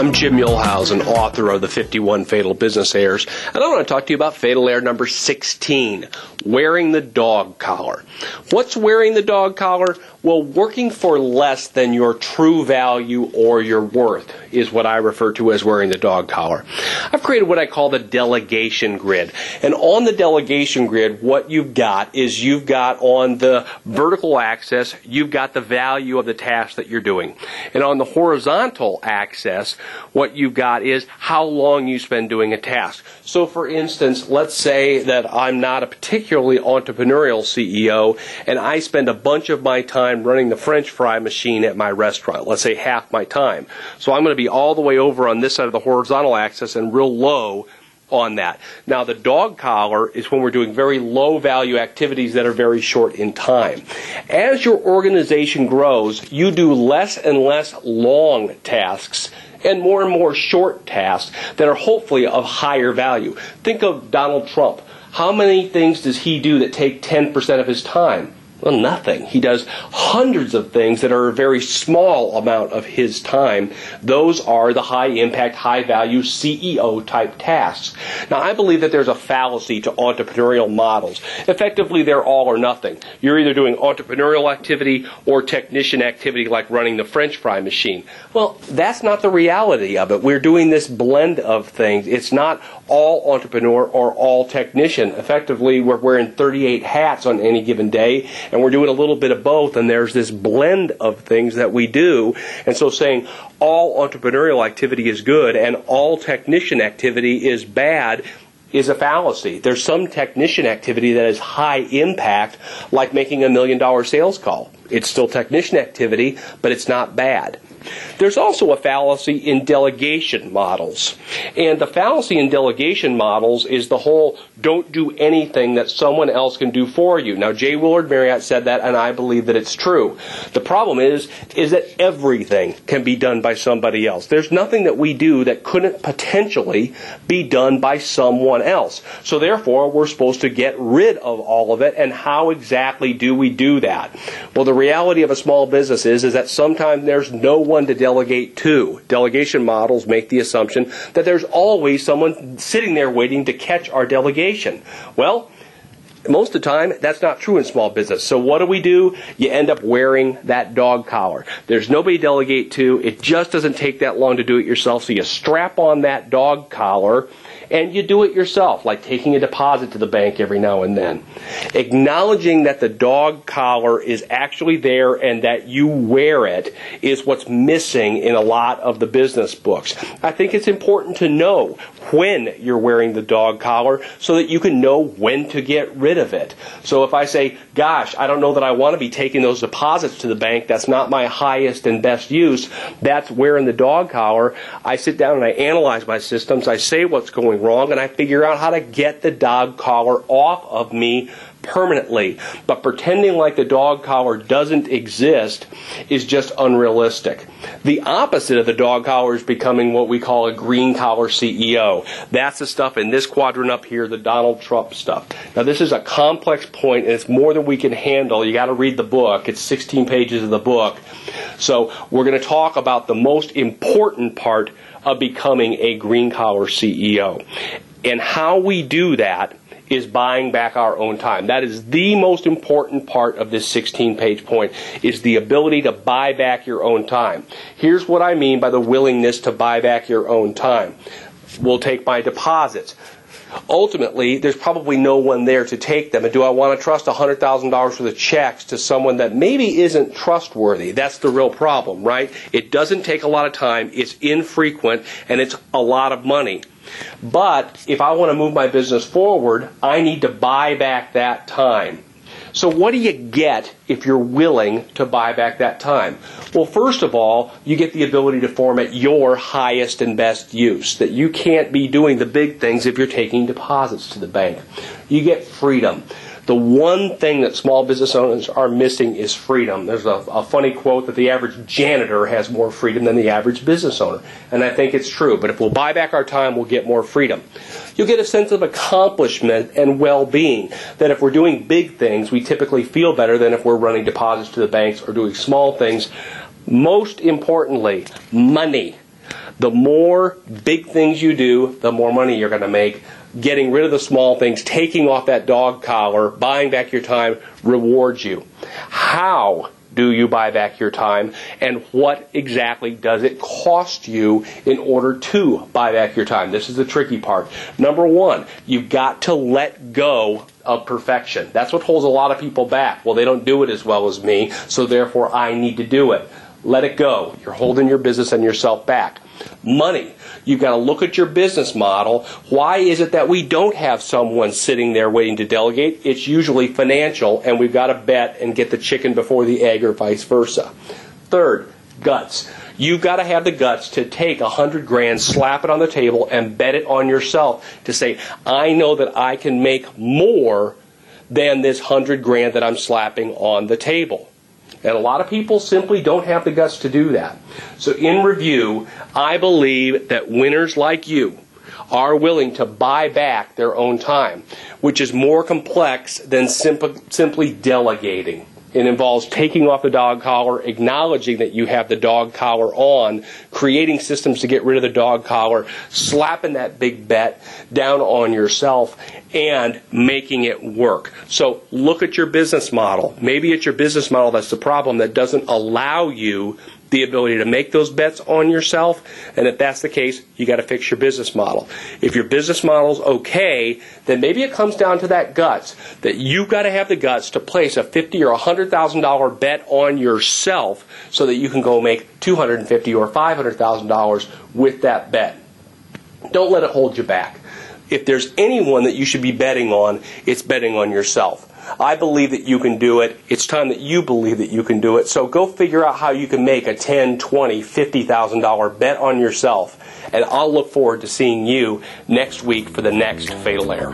I'm Jim Muehlhausen, author of the 51 Fatal Business Errors, and I want to talk to you about fatal error number 16, wearing the dog collar. What's wearing the dog collar? Well, working for less than your true value or your worth is what I refer to as wearing the dog collar. I've created what I call the delegation grid, and on the delegation grid, what you've got is you've got on the vertical axis, you've got the value of the task that you're doing, and on the horizontal axis, what you've got is how long you spend doing a task. So for instance, let's say that I'm not a particularly entrepreneurial CEO and I spend a bunch of my time running the French fry machine at my restaurant, let's say half my time. So I'm going to be all the way over on this side of the horizontal axis and real low on that. Now the dog collar is when we're doing very low value activities that are very short in time. As your organization grows, you do less and less long tasks and more short tasks that are hopefully of higher value. Think of Donald Trump. How many things does he do that take 10% of his time? Well, nothing. He does hundreds of things that are a very small amount of his time. Those are the high-impact, high-value CEO-type tasks. Now, I believe that there's a fallacy to entrepreneurial models. Effectively, they're all or nothing. You're either doing entrepreneurial activity or technician activity like running the French fry machine. Well, that's not the reality of it. We're doing this blend of things. It's not all entrepreneur or all technician. Effectively, we're wearing 38 hats on any given day, and we're doing a little bit of both, and there's this blend of things that we do. And so saying all entrepreneurial activity is good and all technician activity is bad is a fallacy. There's some technician activity that is high impact, like making $1 million sales call. It's still technician activity, but it's not bad. There's also a fallacy in delegation models. And the fallacy in delegation models is the whole don't do anything that someone else can do for you. Now, J. Willard Marriott said that, and I believe that it's true. The problem is that everything can be done by somebody else. There's nothing that we do that couldn't potentially be done by someone else. So therefore, we're supposed to get rid of all of it, and how exactly do we do that? Well, the reality of a small business is that sometimes there's no one to delegate to. Delegation models make the assumption that there's always someone sitting there waiting to catch our delegation. Well, most of the time, that's not true in small business. So what do? You end up wearing that dog collar. There's nobody to delegate to. It just doesn't take that long to do it yourself. So you strap on that dog collar and you do it yourself, like taking a deposit to the bank every now and then. Acknowledging that the dog collar is actually there and that you wear it is what's missing in a lot of the business books. I think it's important to know when you're wearing the dog collar so that you can know when to get rid of it. So if I say, gosh, I don't know that I want to be taking those deposits to the bank, that's not my highest and best use, that's wearing the dog collar, I sit down and I analyze my systems, I say what's going wrong, and I figure out how to get the dog collar off of me permanently. But pretending like the dog collar doesn't exist is just unrealistic. The opposite of the dog collar is becoming what we call a green collar CEO. That's the stuff in this quadrant up here, the Donald Trump stuff. Now this is a complex point and it's more than we can handle. You got to read the book. It's 16 pages of the book. So we're going to talk about the most important part of becoming a green collar CEO. And how we do that is buying back our own time. That is the most important part of this 16-page point, is the ability to buy back your own time. Here's what I mean by the willingness to buy back your own time. We'll take my deposits. Ultimately, there's probably no one there to take them. And do I want to trust $100,000 worth of checks to someone that maybe isn't trustworthy? That's the real problem, right? It doesn't take a lot of time, it's infrequent, and it's a lot of money. But if I want to move my business forward, I need to buy back that time. So what do you get if you're willing to buy back that time? Well, first of all, you get the ability to form at your highest and best use, that you can't be doing the big things if you're taking deposits to the bank. You get freedom. The one thing that small business owners are missing is freedom. There's a funny quote that the average janitor has more freedom than the average business owner. And I think it's true. But if we'll buy back our time, we'll get more freedom. You'll get a sense of accomplishment and well-being, that if we're doing big things, we typically feel better than if we're running deposits to the banks or doing small things. Most importantly, money. The more big things you do, the more money you're going to make. Getting rid of the small things, taking off that dog collar, buying back your time rewards you. How do you buy back your time, and what exactly does it cost you in order to buy back your time? This is the tricky part. Number one, you've got to let go of perfection. That's what holds a lot of people back. Well, they don't do it as well as me, so therefore I need to do it. Let it go. You're holding your business and yourself back. Money. You've got to look at your business model. Why is it that we don't have someone sitting there waiting to delegate? It's usually financial, and we've got to bet and get the chicken before the egg, or vice versa. Third, guts. You've got to have the guts to take $100,000, slap it on the table, and bet it on yourself to say, I know that I can make more than this $100,000 that I'm slapping on the table. And a lot of people simply don't have the guts to do that. So in review, I believe that winners like you are willing to buy back their own time, which is more complex than simply delegating. It involves taking off the dog collar, acknowledging that you have the dog collar on, creating systems to get rid of the dog collar, slapping that big bet down on yourself, and making it work. So look at your business model. Maybe it's your business model that's the problem, that doesn't allow you the ability to make those bets on yourself, and if that's the case, you got to fix your business model. If your business model's okay, then maybe it comes down to that guts, that you've got to have the guts to place a $50,000 or $100,000 bet on yourself so that you can go make $250,000 or $500,000 with that bet. Don't let it hold you back. If there's anyone that you should be betting on, it's betting on yourself. I believe that you can do it. It's time that you believe that you can do it. So go figure out how you can make a $10,000, $20,000, $50,000 bet on yourself. And I'll look forward to seeing you next week for the next Fatal Error.